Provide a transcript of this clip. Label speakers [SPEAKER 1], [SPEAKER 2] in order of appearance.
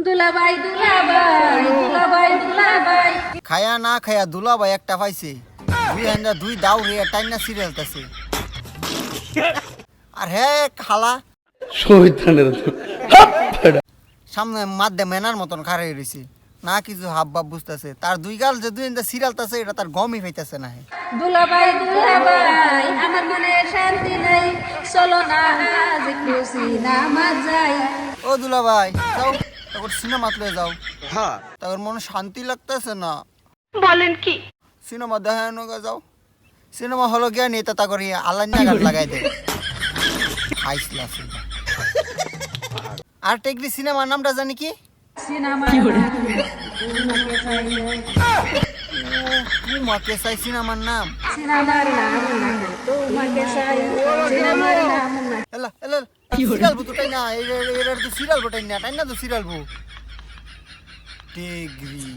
[SPEAKER 1] দুলাভাই দুলাভাই দুলাভাই দুলাভাই
[SPEAKER 2] খায়া না খায়া দুলাভাই একটা পাইছে দুই হান্ডা দুই দাও রে টাইনা সিরিয়ালতাছে আর হে খালা
[SPEAKER 3] শয়তানের
[SPEAKER 2] সামনে মাধ্যে মেনার মতন খাড়াই রইছে না কিছু হাব ভাব বুঝতেছে তার দুই গাল যে দুই হান্ডা সিরিয়ালতাছে এটা তার গমই হইতাছে না
[SPEAKER 1] দুলাভাই দুলাভাই আমার মনে শান্তি নাই চলো না আজ একটু সিনেমা যাই
[SPEAKER 2] ও দুলাভাই যাও তারপর সিনেমা লয়ে যাও তারপর মনে শান্তি লাগতেছে না
[SPEAKER 1] বলেন কি
[SPEAKER 2] সিনেমা দেখানো যাও সিনেমা হলো গিয়া নেতা তা করি আলান্না গান লাগাই দে খাইছিলা আর টেকরি সিনেমার নামটা জানি কি
[SPEAKER 1] সিনেমা
[SPEAKER 2] তোমাকে চাই সিনেমার নাম
[SPEAKER 1] সিনেমার নাম না তোমাকে চাই সিনেমার নাম না
[SPEAKER 2] এলা এলা সিরিয়াল বু তো তাই না এর তো সিরিয়াল বটাই না তাই না তো সিরিয়াল বু টেগরি